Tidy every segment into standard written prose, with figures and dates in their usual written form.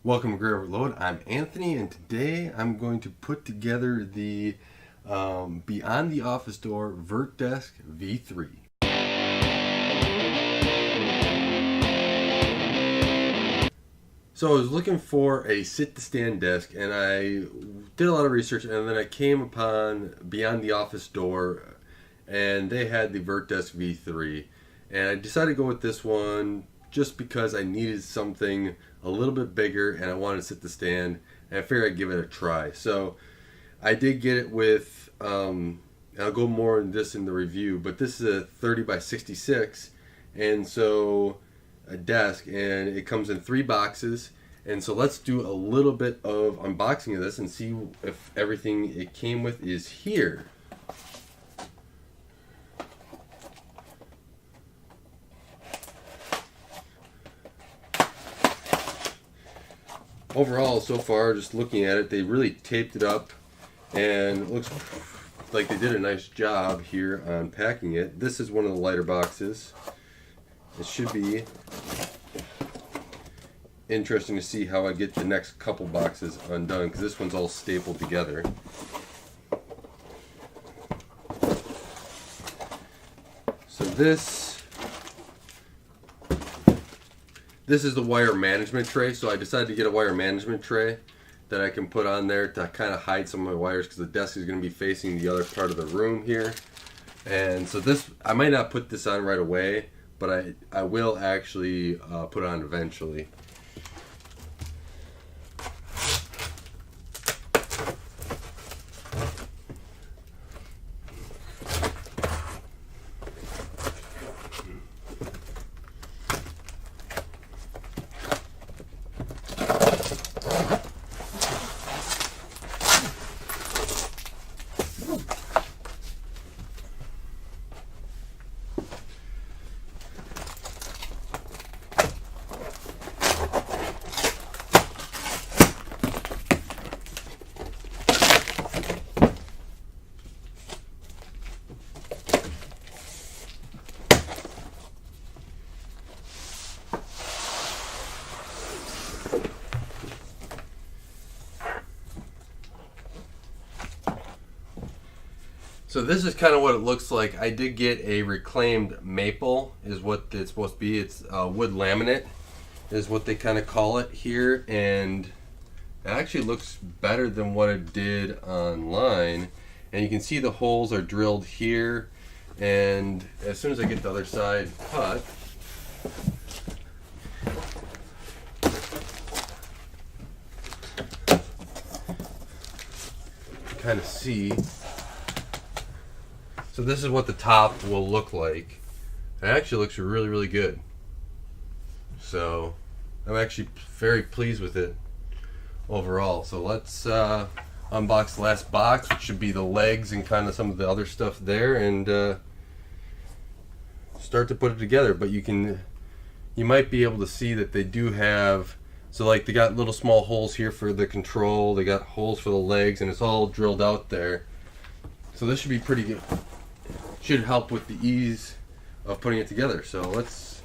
Welcome to Graya Overload. I'm Anthony, and today I'm going to put together the Beyond the Office Door VertDesk V3. So I was looking for a sit-to-stand desk, and I did a lot of research, and then I came upon Beyond the Office Door, and they had the VertDesk V3, and I decided to go with this one just because I needed something a little bit bigger, and I wanted to sit to stand, and I figured I'd give it a try. So I did get it with, I'll go more in this in the review, but this is a 30 by 66, and so a desk, and it comes in 3 boxes. And so let's do a little bit of unboxing of this and see if everything it came with is here. Overall, so far, just looking at it, they really taped it up, and it looks like they did a nice job here on packing it. This is one of the lighter boxes. It should be interesting to see how I get the next couple boxes undone, because this one's all stapled together. So this is the wire management tray. So I decided to get a wire management tray that I can put on there to kind of hide some of my wires, because the desk is going to be facing the other part of the room here. And so this, I might not put this on right away, but I will actually put it on eventually. So this is kind of what it looks like. I did get a reclaimed maple, is what it's supposed to be. It's wood laminate is what they kind of call it here, and it actually looks better than what it did online. And you can see the holes are drilled here, and as soon as I get the other side cut, kind of see. So this is what the top will look like. It actually looks really, really good. So I'm actually very pleased with it overall. So let's unbox the last box, which should be the legs and kind of some of the other stuff there, and start to put it together. But you might be able to see that they do have, so like they got little small holes here for the control, they got holes for the legs, and it's all drilled out there. So this should be pretty good. Should help with the ease of putting it together. So let's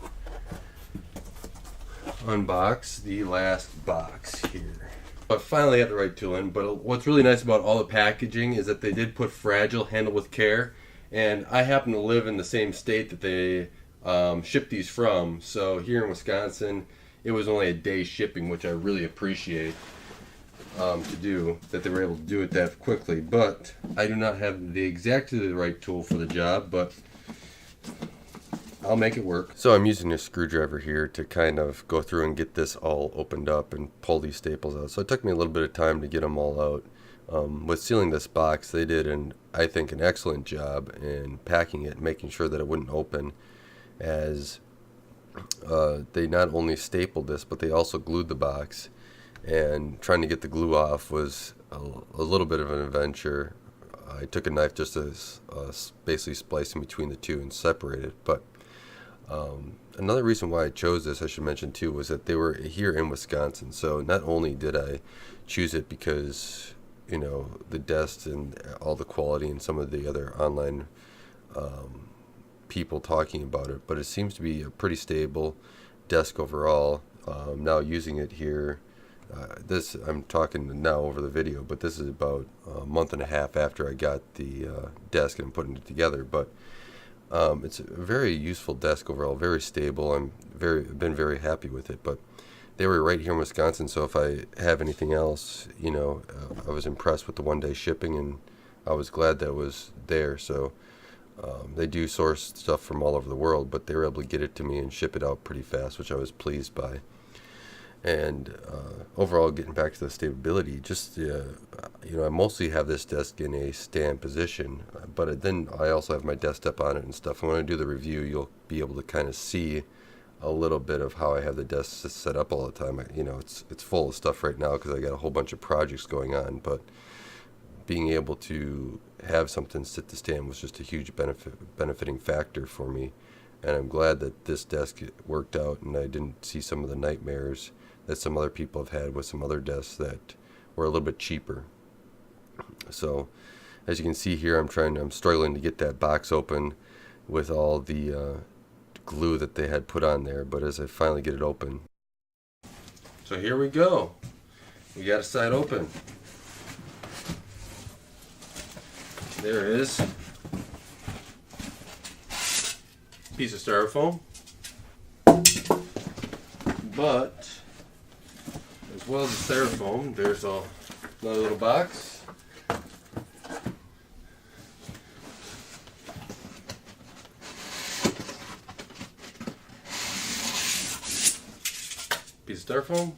unbox the last box here. But finally got the right tool in. But what's really nice about all the packaging is that they did put fragile, handle with care, and I happen to live in the same state that they ship these from. So here in Wisconsin, it was only a day shipping, which I really appreciate. To do that, they were able to do it that quickly. But I do not have exactly the right tool for the job, but I'll make it work. So I'm using a screwdriver here to kind of go through and get this all opened up and pull these staples out. So it took me a little bit of time to get them all out. With sealing this box, they did I think an excellent job in packing it, making sure that it wouldn't open, as they not only stapled this, but they also glued the box. And trying to get the glue off was a little bit of an adventure. I took a knife just to basically splice in between the two and separate it. But another reason why I chose this, I should mention too, was that they were here in Wisconsin. So not only did I choose it because, you know, the desk and all the quality and some of the other online people talking about it, but it seems to be a pretty stable desk overall. Now using it here This I'm talking now over the video, but this is about a month and a half after I got the desk and I'm putting it together. But it's a very useful desk overall, very stable. I've been very happy with it. But they were right here in Wisconsin, so if I have anything else, I was impressed with the 1-day shipping, and I was glad that it was there. So they do source stuff from all over the world, but they were able to get it to me and ship it out pretty fast, which I was pleased by. And overall, getting back to the stability, just I mostly have this desk in a stand position, but then I also have my desktop on it and stuff. And when I do the review, you'll be able to kind of see a little bit of how I have the desk set up all the time. It's full of stuff right now because I got a whole bunch of projects going on, but being able to have something sit to stand was just a huge benefiting factor for me. And I'm glad that this desk worked out and I didn't see some of the nightmares that some other people have had with some other desks that were a little bit cheaper. So as you can see here, I'm struggling to get that box open with all the glue that they had put on there, but as I finally get it open. So here we go. We got a side open. There it is. Piece of styrofoam. But as well as the styrofoam, there's another little box. Piece of styrofoam.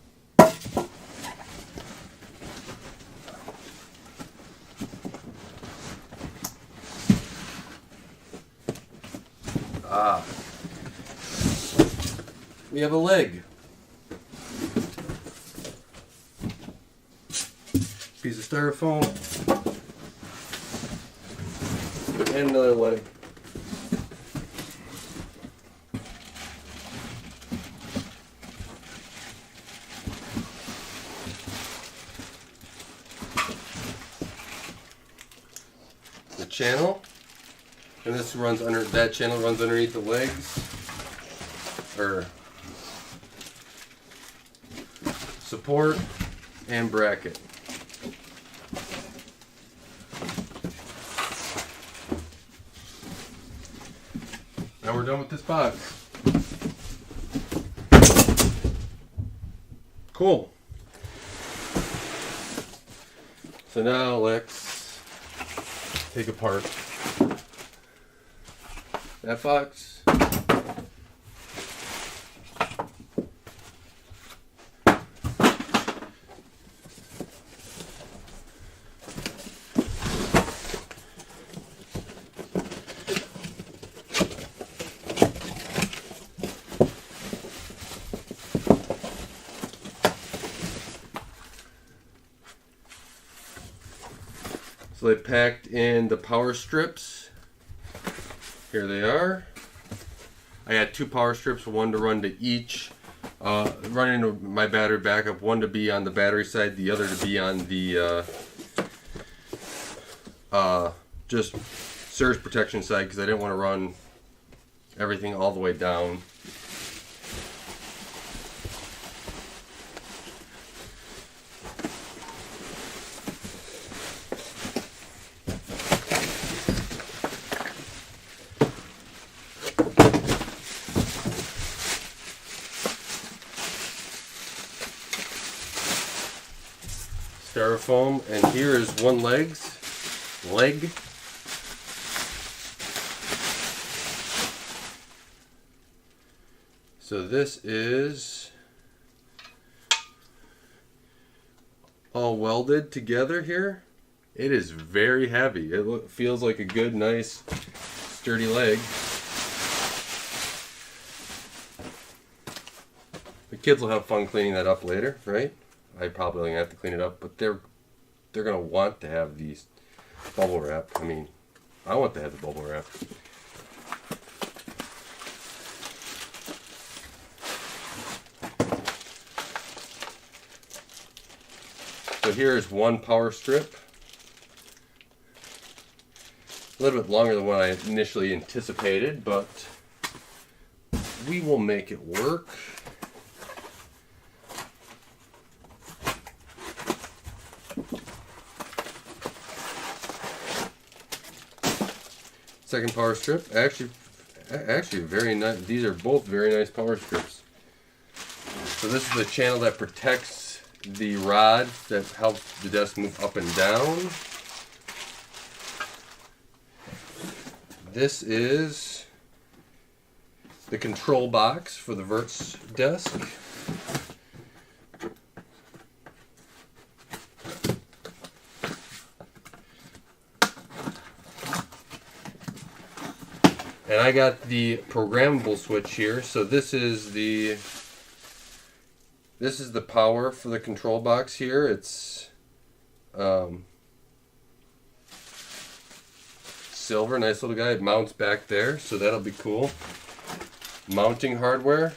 We have a leg. Piece of styrofoam. And another leg. The channel. And that channel runs underneath the legs. Or support and bracket. Now we're done with this box. Cool. So now let's take apart that box. So they packed in the power strips. Here they are. I had 2 power strips, one to run to each, running into my battery backup, one to be on the battery side, the other to be on the just surge protection side, because I didn't want to run everything all the way down. Styrofoam, and here is one leg. So this is all welded together here. It is very heavy. It feels like a good, nice, sturdy leg. The kids will have fun cleaning that up later, right? I probably have to clean it up, but they're gonna want to have these bubble wrap. I mean, I want to have the bubble wrap. So here is one power strip. A little bit longer than what I initially anticipated, but we will make it work. second power strip. Actually very nice. These are both very nice power strips. So this is the channel that protects the rod that helps the desk move up and down. This is the control box for the VertDesk. And I got the programmable switch here. So this is the power for the control box here. It's silver, nice little guy. It mounts back there, so that'll be cool. Mounting hardware.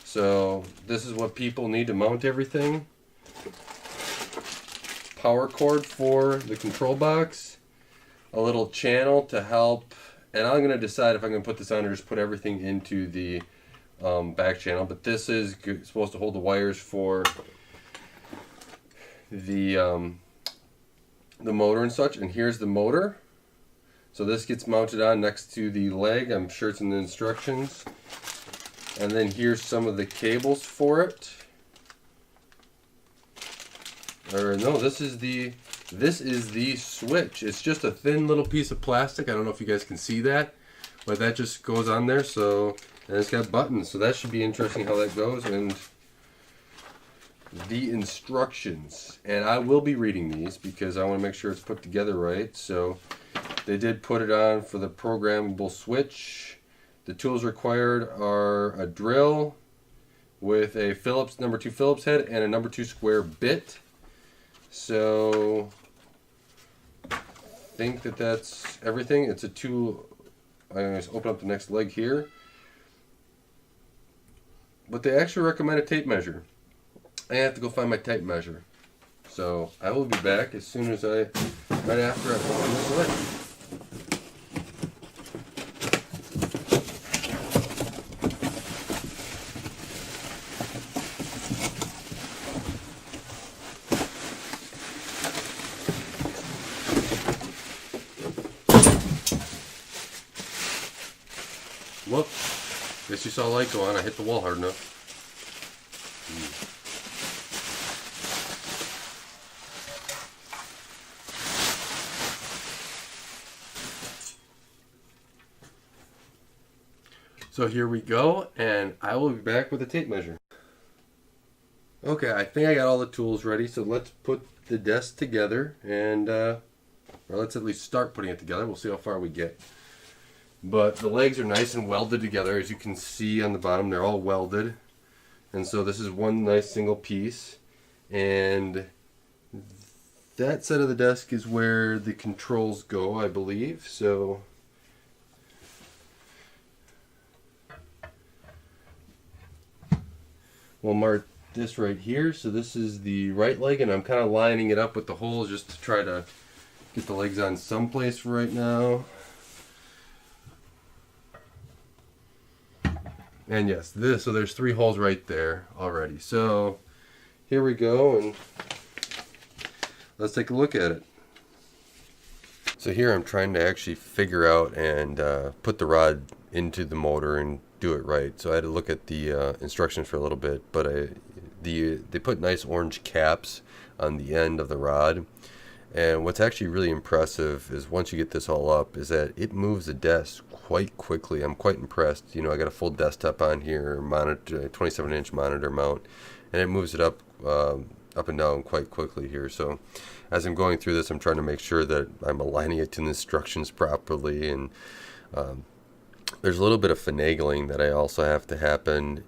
So this is what people need to mount everything. Power cord for the control box. A little channel to help, and I'm going to decide if I'm going to put this on or just put everything into the back channel. But this is supposed to hold the wires for the motor and such. And here's the motor. So this gets mounted on next to the leg. I'm sure it's in the instructions. And then here's some of the cables for it. Or no, this is the switch. It's just a thin little piece of plastic. I don't know if you guys can see that, but that just goes on there. So, and it's got buttons, so that should be interesting how that goes. And the instructions, and I will be reading these because I want to make sure it's put together right. So they did put it on for the programmable switch. The tools required are a drill with a Phillips number 2 Phillips head and a number 2 square bit. So I think that's everything. It's a tool. I'm going to open up the next leg here. But they actually recommend a tape measure. I have to go find my tape measure. So I will be back as soon as right after I open this leg. Whoop. Guess you saw a light go on. I hit the wall hard enough. So here we go, and I will be back with a tape measure. Okay, I think I got all the tools ready, so let's put the desk together, and or let's at least start putting it together. We'll see how far we get. But the legs are nice and welded together. As you can see on the bottom, they're all welded. And so this is one nice single piece. And that side of the desk is where the controls go, I believe. So we'll mark this right here. So this is the right leg, and I'm kind of lining it up with the holes just to try to get the legs on someplace for right now. And yes, so there's 3 holes right there already. So here we go, and let's take a look at it. So here I'm trying to actually figure out and put the rod into the motor and do it right. So I had to look at the instructions for a little bit, but they put nice orange caps on the end of the rod. And what's actually really impressive is once you get this all up is that it moves the desk quite quickly. I'm quite impressed. You know, I got a full desktop on here, monitor, 27-inch monitor mount, and it moves it up and down quite quickly here. So as I'm going through this, I'm trying to make sure that I'm aligning it to the instructions properly. And there's a little bit of finagling that I also have to happen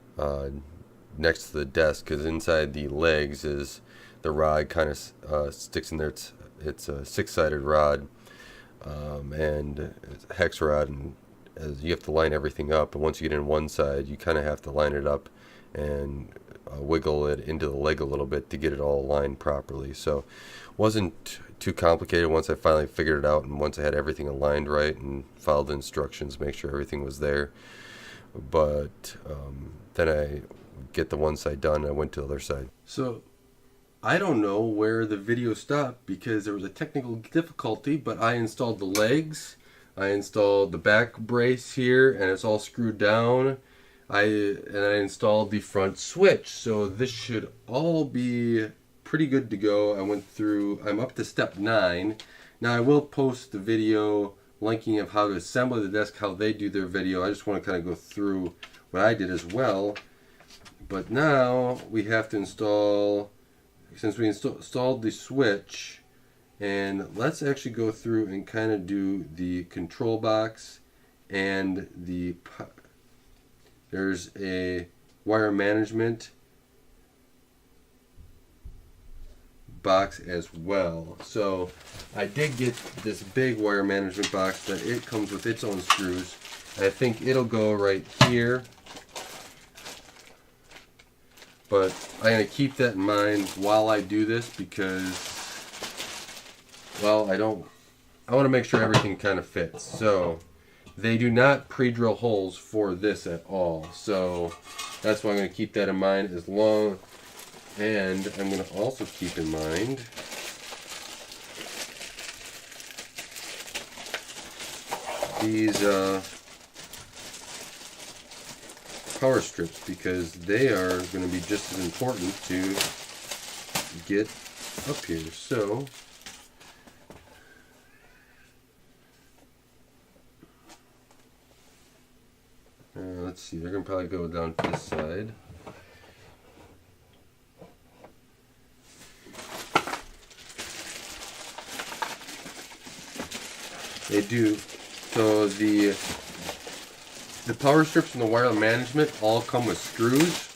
next to the desk, because inside the legs is the rod kind of sticks in there. It's a 6-sided rod, and it's a hex rod, and as you have to line everything up. And once you get in one side, you kind of have to line it up and wiggle it into the leg a little bit to get it all aligned properly. So wasn't too complicated once I finally figured it out, and once I had everything aligned right and followed the instructions, make sure everything was there. But then I get the one side done, and I went to the other side. So I don't know where the video stopped because there was a technical difficulty, but I installed the legs, I installed the back brace here, and it's all screwed down. I installed the front switch, so this should all be pretty good to go. I'm up to step 9. Now I will post the video linking of how to assemble the desk, how they do their video. I just want to kind of go through what I did as well. But now we have to install, since we installed the switch, and let's actually go through and kind of do the control box and there's a wire management box as well. So I did get this big wire management box that it comes with its own screws. I think it'll go right here, but I'm going to keep that in mind while I do this because, well, I want to make sure everything kind of fits. So they do not pre-drill holes for this at all, so that's why I'm going to keep that in mind as long. And I'm going to also keep in mind these power strips, because they are going to be just as important to get up here. So let's see, they're going to probably go down this side. They do. So the power strips and the wire management all come with screws,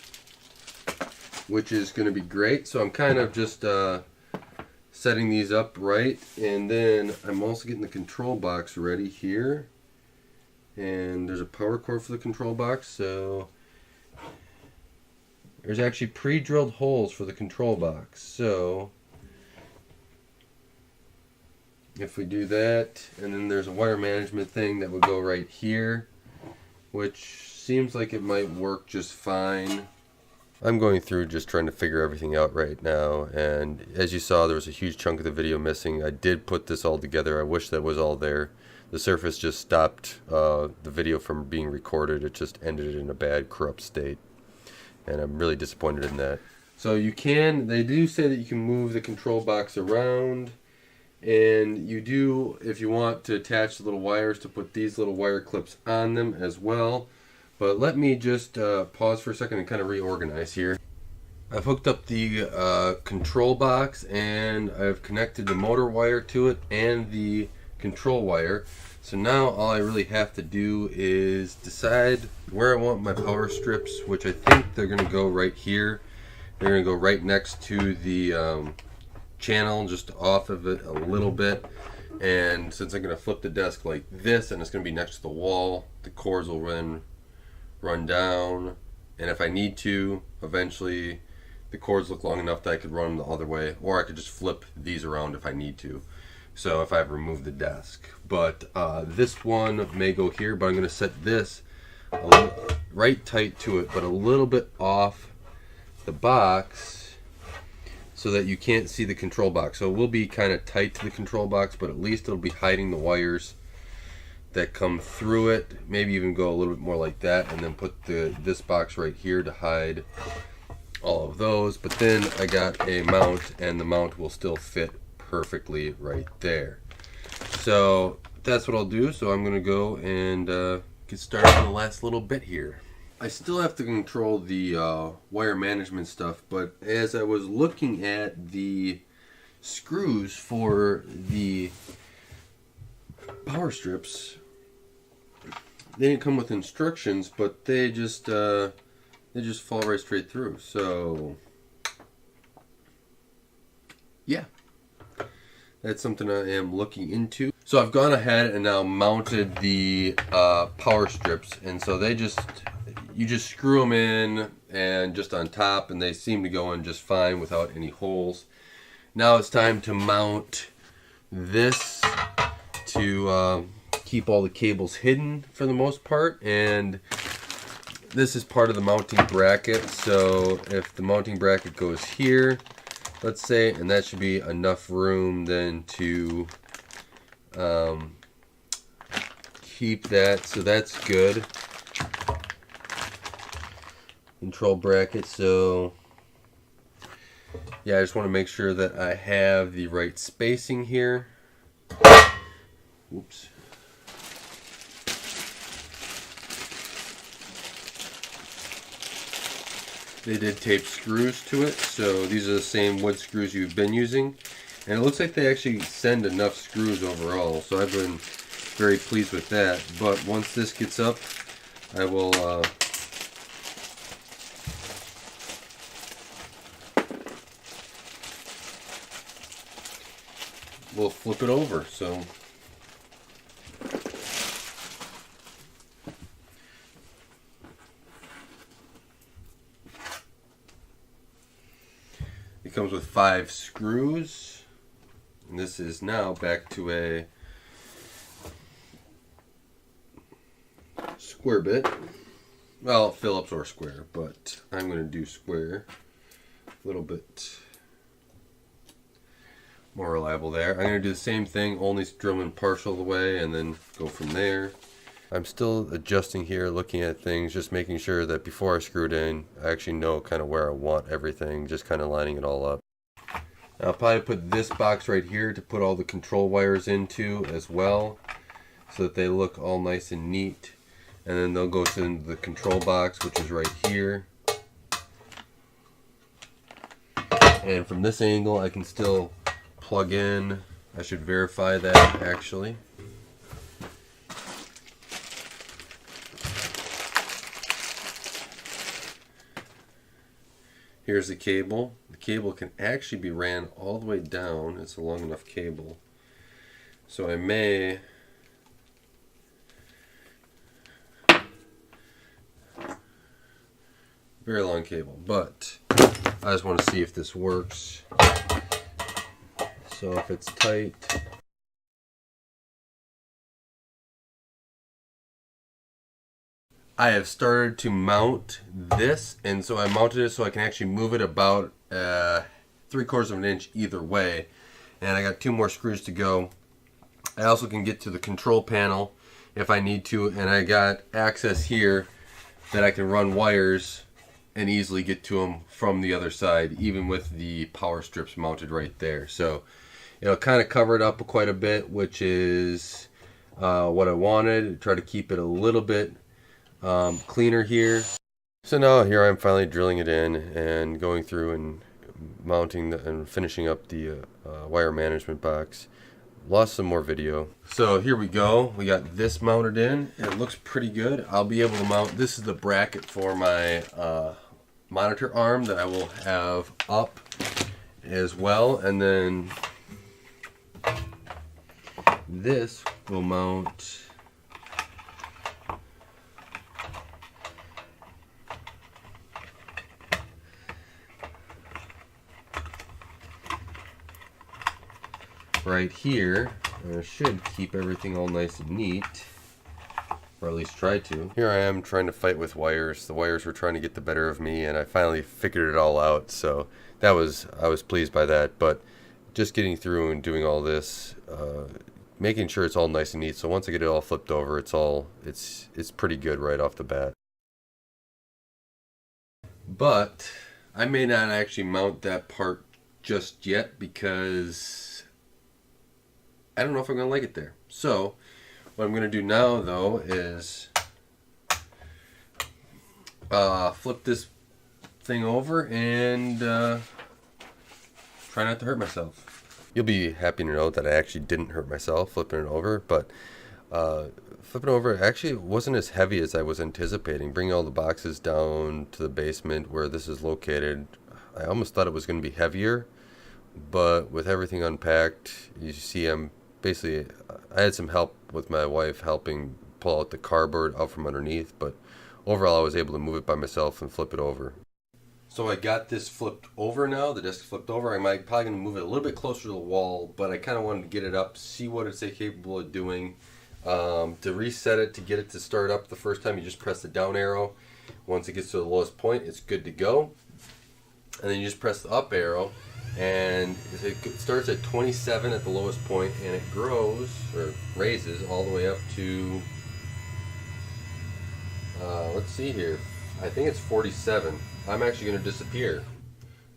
which is going to be great. So I'm kind of just setting these up right, and then I'm also getting the control box ready here. And there's a power cord for the control box, so there's actually pre-drilled holes for the control box. So if we do that, and then there's a wire management thing that would go right here, which seems like it might work just fine. I'm going through just trying to figure everything out right now, and as you saw, there was a huge chunk of the video missing. I did put this all together. I wish that was all there. The Surface just stopped the video from being recorded. It just ended in a bad, corrupt state, and I'm really disappointed in that. So they do say that you can move the control box around, and you do, if you want to attach the little wires, to put these little wire clips on them as well. But let me just pause for a second and kind of reorganize here. I've hooked up the control box, and I've connected the motor wire to it and the control wire. So now all I really have to do is decide where I want my power strips, which I think they're going to go right here. They're going to go right next to the channel, just off of it a little bit. And since I'm going to flip the desk like this, and it's going to be next to the wall, the cords will run down. And if I need to, eventually the cords look long enough that I could run them the other way, or I could just flip these around if I need to. So if I've removed the desk, but this one may go here, but I'm going to set this right tight to it, but a little bit off the box so that you can't see the control box. So it will be kind of tight to the control box, but at least it'll be hiding the wires that come through it. Maybe even go a little bit more like that, and then put this box right here to hide all of those. But then I got a mount, and the mount will still fit perfectly right there. So that's what I'll do. So I'm gonna go and get started on the last little bit here. I still have to control the wire management stuff, but as I was looking at the screws for the power strips, they didn't come with instructions, but they just fall right straight through. So yeah, that's something I am looking into. So I've gone ahead and now mounted the power strips, and so you just screw them in and just on top, and they seem to go in just fine without any holes. Now it's time to mount this to keep all the cables hidden for the most part, and this is part of the mounting bracket. So if the mounting bracket goes here, let's say, and that should be enough room then to keep that, so that's good. Control bracket, so yeah, I just want to make sure that I have the right spacing here. Oops. They did tape screws to it, so these are the same wood screws you've been using. And it looks like they actually send enough screws overall, so I've been very pleased with that. But once this gets up, I will we'll flip it over. So it comes with 5 screws, and this is now back to a square bit. Well, Phillips or square, but I'm going to do square. A little bit more reliable there. I'm going to do the same thing, only drill in partial the way, and then go from there. I'm still adjusting here, looking at things, just making sure that before I screw it in, I actually know kind of where I want everything, just kind of lining it all up. I'll probably put this box right here to put all the control wires into as well, so that they look all nice and neat. And then they'll go to the control box, which is right here. And from this angle, I can still plug in. I should verify that actually. Here's the cable. The cable can actually be ran all the way down. It's a long enough cable. So I may very long cable, but I just want to see if this works. So if it's tight, I have started to mount this, and so I mounted it so I can actually move it about 3/4 of an inch either way. And I got 2 more screws to go. I also can get to the control panel if I need to, and I got access here that I can run wires and easily get to them from the other side, even with the power strips mounted right there. So it'll kind of cover it up quite a bit, which is what I wanted. Try to keep it a little bit cleaner here. So now here I'm finally drilling it in and going through and mounting and finishing up the wire management box. Lost some more video. So here we go. We got this mounted in. It looks pretty good. I'll be able to mount, this is the bracket for my monitor arm that I will have up as well, and then this will mount right here, and it should keep everything all nice and neat, or at least try to. Here I am trying to fight with wires. The wires were trying to get the better of me, and I finally figured it all out, so I was pleased by that. But just getting through and doing all this, making sure it's all nice and neat, so once I get it all flipped over, it's pretty good right off the bat. But I may not actually mount that part just yet, because I don't know if I'm going to like it there. So what I'm going to do now, though, is flip this thing over and try not to hurt myself. You'll be happy to know that I actually didn't hurt myself flipping it over, but flipping over actually wasn't as heavy as I was anticipating. Bringing all the boxes down to the basement where this is located, I almost thought it was going to be heavier, but with everything unpacked, you see I had some help with my wife helping pull out the cardboard out from underneath, but overall I was able to move it by myself and flip it over. So I got this flipped over now, the desk flipped over. I'm probably going to move it a little bit closer to the wall, but I kind of wanted to get it up, see what it's capable of doing. To reset it, to get it to start up the first time, you just press the down arrow. Once it gets to the lowest point, it's good to go. And then you just press the up arrow, and it starts at 27 at the lowest point, and it grows or raises all the way up to let's see here, I think it's 47. I'm actually going to disappear.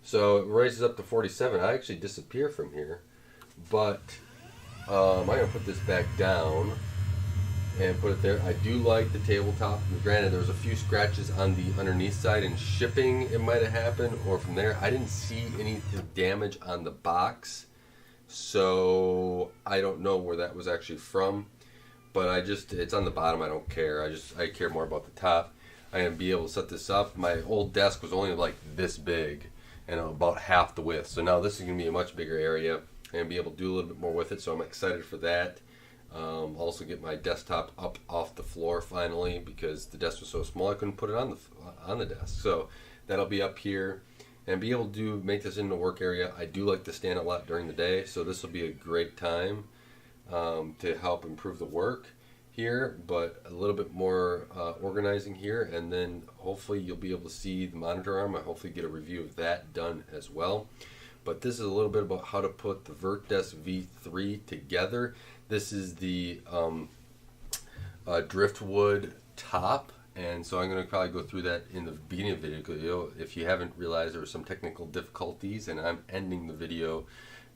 So it raises up to 47. I actually disappear from here, but I'm going to put this back down and put it there. I do like the tabletop. Granted, there was a few scratches on the underneath side, and shipping it might have happened, or from there. I didn't see any damage on the box, so I don't know where that was actually from. But it's on the bottom. I don't care. I care more about the top. I'm gonna be able to set this up. My old desk was only like this big and about half the width. So now this is gonna be a much bigger area. I'm gonna be able to do a little bit more with it. So I'm excited for that. Also get my desktop up off the floor finally, because the desk was so small I couldn't put it on the desk. So that'll be up here, and be able to make this into a work area. I do like to stand a lot during the day, so this will be a great time to help improve the work here, but a little bit more organizing here, and then hopefully you'll be able to see the monitor arm. I hopefully get a review of that done as well. But this is a little bit about how to put the VertDesk V3 together. This is the driftwood top, and so I'm going to probably go through that in the beginning of the video. If you haven't realized, there were some technical difficulties, and I'm ending the video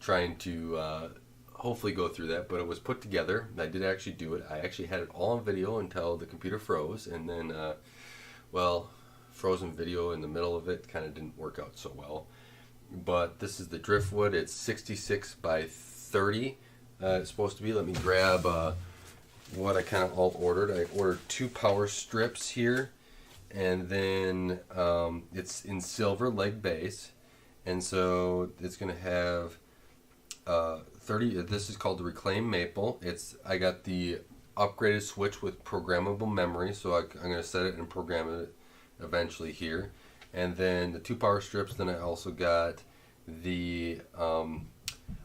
trying to hopefully go through that, but it was put together. I did actually do it. I actually had it all on video until the computer froze, and then well, frozen video in the middle of it kind of didn't work out so well. But this is the driftwood. It's 66 by 30. It's supposed to be. Let me grab what I kind of all ordered. I ordered 2 power strips here, and then it's in silver leg base, and so it's going to have 30. This is called the Reclaim Maple. I got the upgraded switch with programmable memory, so I'm going to set it and program it eventually here. And then the 2 power strips. Then I also got the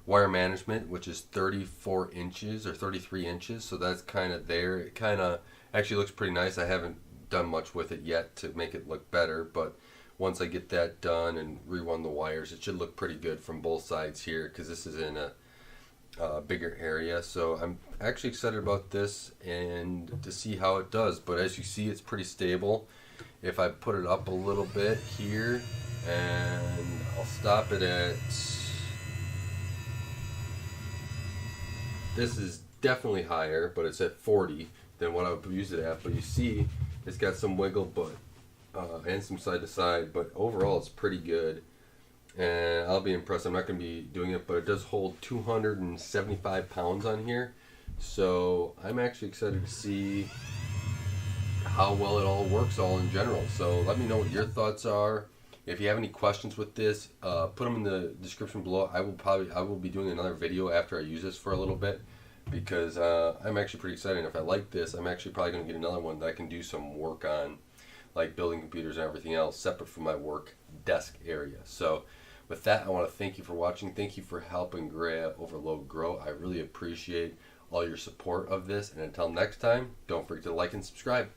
wire management, which is 34 inches or 33 inches. So that's kind of there. It kind of actually looks pretty nice. I haven't done much with it yet to make it look better, but once I get that done and rerun the wires, it should look pretty good from both sides here, because this is in a bigger area. So I'm actually excited about this and to see how it does. But as you see, it's pretty stable. If I put it up a little bit here, and I'll stop it at, this is definitely higher, but it's at 40 than what I would use it at. But you see, it's got some wiggle, but and some side to side, but overall it's pretty good, and I'll be impressed. I'm not going to be doing it, but it does hold 275 pounds on here, so I'm actually excited to see how well it all works all in general. So let me know what your thoughts are. If you have any questions with this, put them in the description below. I will be doing another video after I use this for a little bit, because I'm actually pretty excited. And if I like this, I'm actually probably going to get another one that I can do some work on, like building computers and everything else, separate from my work desk area. So with that, I want to thank you for watching. Thank you for helping Graya Overload grow. I really appreciate all your support of this. And until next time, don't forget to like and subscribe.